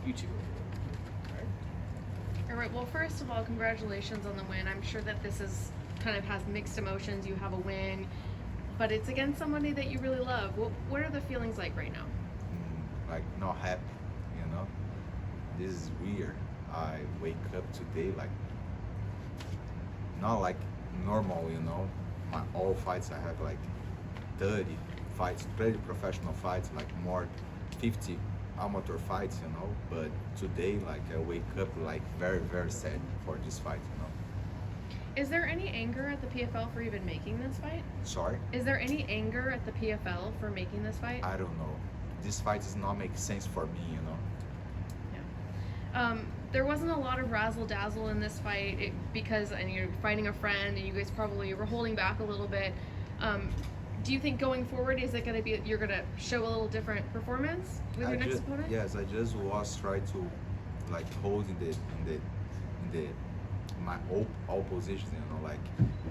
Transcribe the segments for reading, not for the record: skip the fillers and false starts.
You too. All right. Well, first of all, congratulations on the win. I'm sure that this is kind of has mixed emotions. You have a win, but it's against somebody that you really love. What are the feelings like right now? Like not happy, you know. This is weird. I wake up today like not like normal, you know. My all fights I have like 30 fights, 30 professional fights, like more 50 amateur fights, you know. But today like I wake up like very very sad for this fight, you know. Is there any anger at the PFL for even making this fight? Sorry? Is there any anger at the PFL for making this fight? I don't know. This fight does not make sense for me, you know. Yeah. There wasn't a lot of razzle dazzle in this fight because and you're fighting a friend and you guys probably were holding back a little bit. Do you think going forward is it going to be you're going to show a little different performance with your next opponent? Yes, I just was trying to like hold in the my all positions, you know, like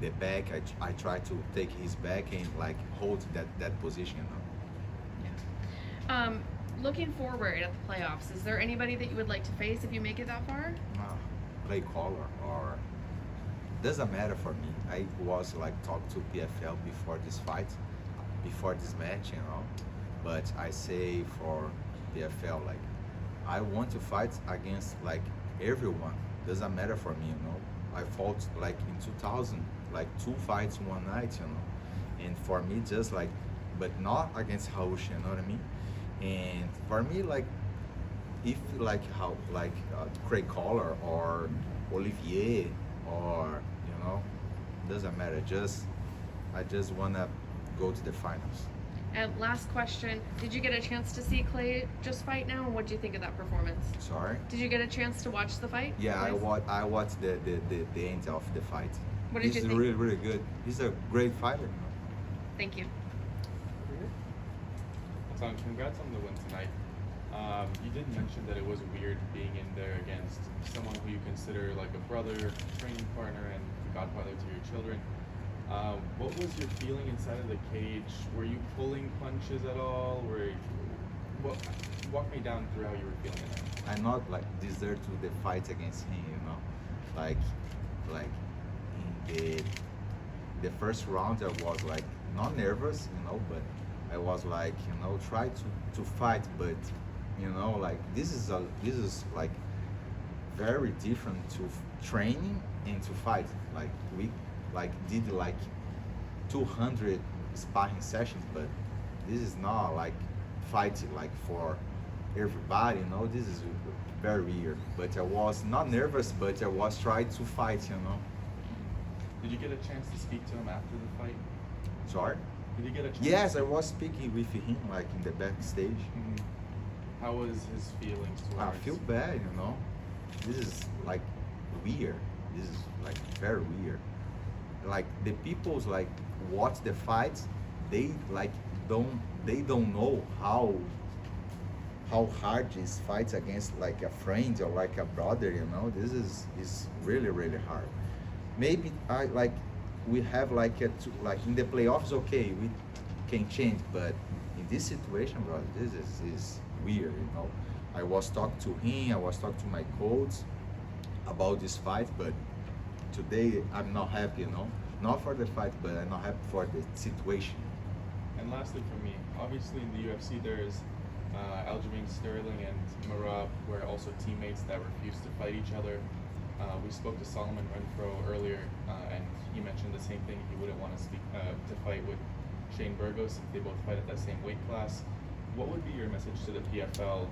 the back. I try to take his back and like hold that position, you know. Yeah. Looking forward at the playoffs, is there anybody that you would like to face if you make it that far? Play caller or doesn't matter for me. I was like talk to PFL before this fight, before this match, you know. But I say for PFL like I want to fight against like everyone. Doesn't matter for me, you know. I fought like in 2000, like 2 fights one night, you know. And for me, just like, but not against Raush, you know what I mean? And for me, like, if like how like Craig Collar or Olivier or you know, doesn't matter. I just wanna go to the finals. And last question, did you get a chance to see Clay just fight now, and what did you think of that performance? Sorry. Did you get a chance to watch the fight? Yeah, I watched the end of the fight. What did you think? He's really really good. He's a great fighter. Thank you. Natan, congrats on the win tonight. You did mention that it was weird being in there against someone who you consider like a brother, training partner, and the godfather to your children. What was your feeling inside of the cage? Were you pulling punches at all? Walk me down through how you were feeling in there. I'm not like deserve to the fight against him, you know. Like in the first round I was like not nervous, you know, but I was like, you know, try to fight, but you know, like this is like very different to training and to fight. Like we like did like 200 sparring sessions, but this is not like fighting like for everybody, you know. This is very weird. But I was not nervous, but I was trying to fight, you know. Did you get a chance to speak to him after the fight? Sorry. Did you get a chance? Yes, I was speaking with him like in the backstage. Mm-hmm. How was his feelings towards? I feel bad, you know. This is like weird. This is like very weird. Like the people's like watch the fights, they like don't know how hard this fights against like a friend or like a brother, you know. This is really really hard. Maybe I like we have like like in the playoffs, okay, we can change, but in this situation, brother, this is weird, you know. I was talking to him, I was talking to my coach about this fight, but today I'm not happy, you know. Not for the fight, but I'm not happy for the situation. And lastly, for me, obviously in the UFC, there's Aljamain Sterling and Merab were also teammates that refused to fight each other. We spoke to Solomon Renfro earlier, and he mentioned the same thing. He wouldn't want to fight with Shane Burgos if they both fight at that same weight class. What would be your message to the PFL,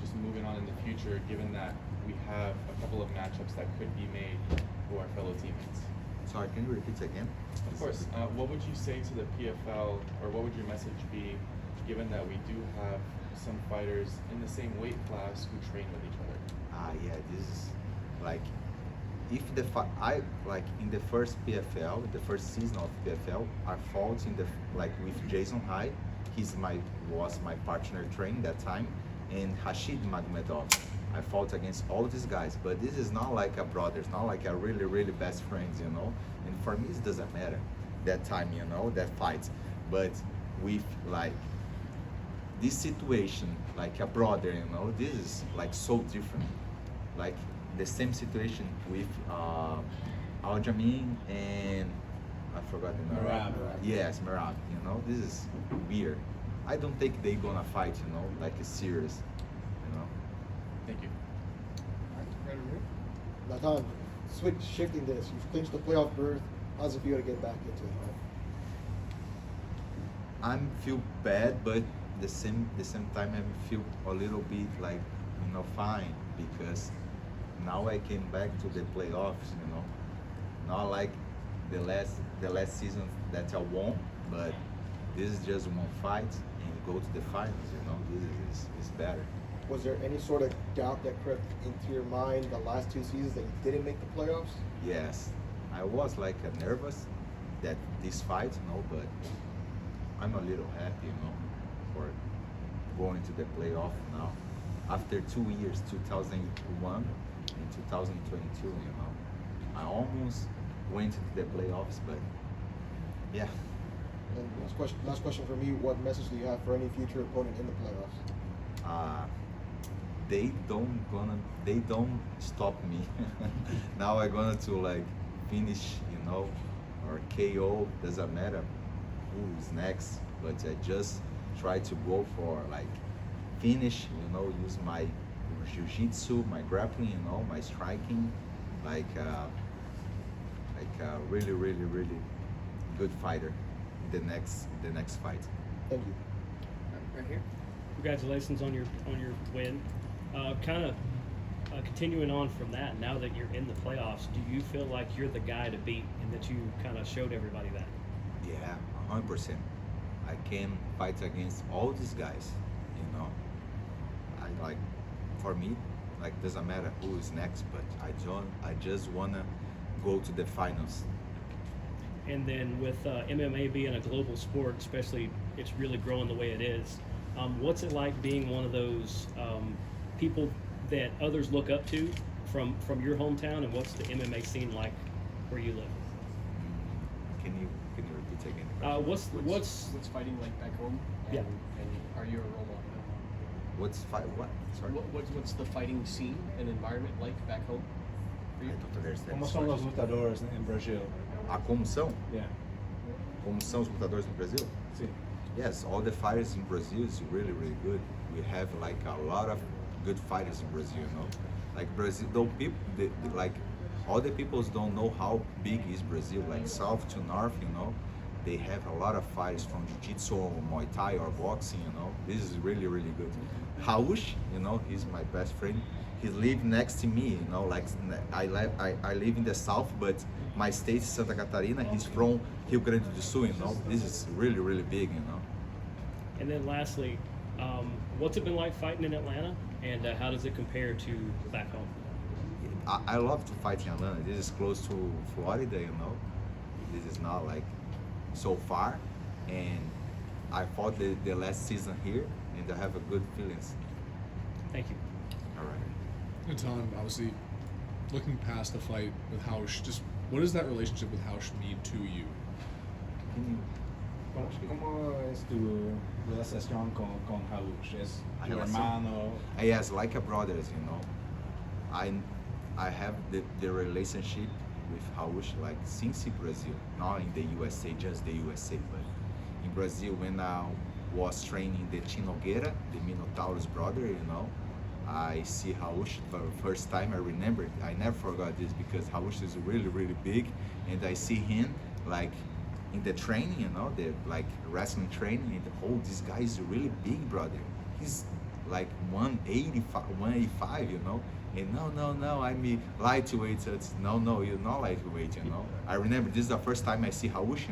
just moving on in the future, given that we have a couple of matchups that could be made who are fellow teammates? Sorry, can you repeat again? Of course. What would you say to the PFL, or what would your message be, given that we do have some fighters in the same weight class who train with each other? Yeah, this is like if I like in the first PFL, the first season of PFL, I fought in the like with Jason Hyde. Was my partner training that time, and Rashid Magomedov. I fought against all these guys, but this is not like a brother. It's not like a really really best friends, you know. And for me, it doesn't matter that time, you know, that fight. But with like this situation, like a brother, you know, this is like so different. Like the same situation with Aljamain and I forgot the name. Merab. Yes, Merab. You know, this is weird. I don't think they gonna fight. You know, like a serious. You know. Thank you. Right over here. Natan, shifting this, you've clinched the playoff berth. How does it feel to get back into it? I feel bad, but the same time I feel a little bit like fine because now I came back to the playoffs. You know, not like the last season that I won, but this is just one fight and go to the finals. You know, this is better. Was there any sort of doubt that crept into your mind the last 2 seasons that you didn't make the playoffs? Yes, I was like nervous that this fight, but I'm a little happy, for going to the playoff now. After 2 years, 2001 and 2022, I almost went to the playoffs, but yeah. And last question for me, what message do you have for any future opponent in the playoffs? They don't stop me. Now I'm gonna to finish, or KO, doesn't matter who is next, but I just try to go for finish, use my jiu-jitsu, my grappling, my striking, really, really, really good fighter in the next fight. Thank you. Right here. Congratulations on your win. Continuing on from that, now that you're in the playoffs, do you feel like you're the guy to beat and that you kind of showed everybody that? Yeah, 100%. I can fight against all these guys, for me, doesn't matter who is next, but I just wanna go to the finals. And then with MMA being a global sport, especially it's really growing the way it is, what's it like being one of those people that others look up to from your hometown, and what's the MMA scene like where you live? Can you repeat again? The question? What's fighting like back home? And, Yeah. And are you a role model? What? Sorry. What's the fighting scene and environment like back home for I you? don't understand. Como this são os question. lutadores em Brasil? Como são? Yeah. Como são os lutadores no Brasil? Sim. Yes, all the fighters in Brazil is really, really good. We have a lot of good fighters in Brazil, Brazil, don't people, all the peoples don't know how big is Brazil, south to north, they have a lot of fighters from jiu-jitsu or Muay Thai or boxing, This is really, really good. Raush, he's my best friend. He lives next to me, I live in the south, but my state is Santa Catarina. He's from Rio Grande do Sul, This is really, really big, And then lastly, what's it been like fighting in Atlanta, and how does it compare to back home? I love to fight in Atlanta. This is close to Florida, This is not so far, and I fought the last season here, and I have a good feelings. Thank you. All right. Natan, obviously, looking past the fight with Hausch, just what does that relationship with Hausch mean to you? Can you? ¿Cómo es tu relación con Raush? ¿Es A tu relación? hermano? Yes, like a brothers, I have the relationship with Hausch since in Brazil, not in the USA, just the USA, but in Brazil when I was training the Chinogueira, the Minotaurus brother, I see Raush for the first time. I remember, I never forgot this because Raush is really, really big, and I see him in the training, the wrestling training, and this guy is really big, brother. He's 185, 185, And no, I'm a lightweight. No, you're not lightweight, I remember this is the first time I see Raush,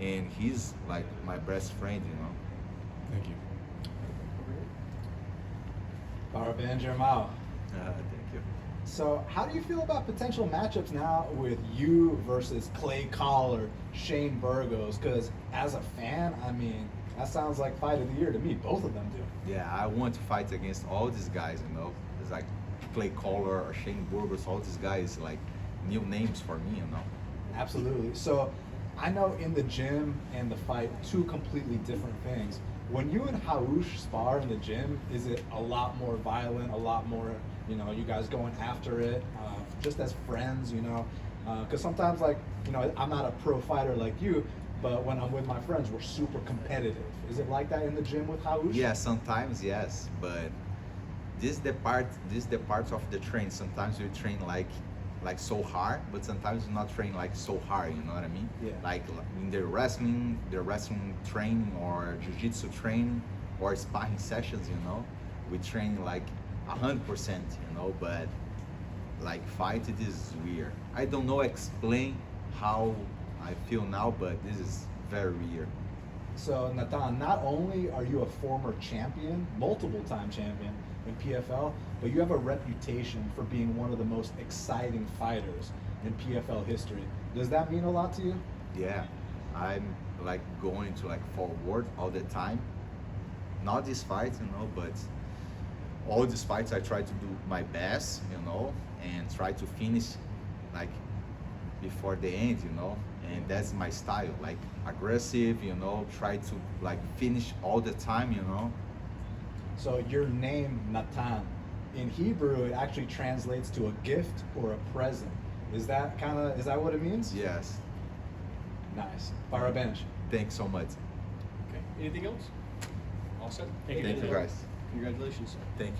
and he's my best friend, Thank you. Parabéns, Jamal. Thank you. So, how do you feel about potential matchups now with you versus Clay Collar, Shane Burgos? Because as a fan, that sounds like fight of the year to me. Both of them do. Yeah, I want to fight against all these guys, It's Clay Collar or Shane Burgos, all these guys, new names for me, Absolutely. So, I know in the gym and the fight, two completely different things. When you and Haoush spar in the gym, is it a lot more violent, a lot more, you know, you guys going after it, just as friends, you know? Because sometimes, like, you know, I'm not a pro fighter like you, but when I'm with my friends, we're super competitive. Is it like that in the gym with Haoush? Yeah, sometimes yes, but this is the part of the train. Sometimes we train like so hard, but sometimes we not train like so hard. You know what I mean? Yeah. Like in the wrestling training or jiu-jitsu training or sparring sessions. You know, we train like 100%. You know, but like fight, it is weird. I don't know explain how I feel now, but this is very weird. So, Natan, not only are you a former champion, multiple time champion in PFL, but you have a reputation for being one of the most exciting fighters in PFL history. Does that mean a lot to you? Yeah, I'm like going to like forward all the time. Not this fight, you know, but all these fights I try to do my best, you know, and try to finish like before the end, you know, and that's my style, like aggressive, you know, try to like finish all the time, you know. So your name, Natan, in Hebrew, it actually translates to a gift or a present. Is that what it means? Yes, Nice. Fire a bench. thanks so much. Okay. Anything else? All set? Thank you. Thank you guys. Congratulations. Thank you.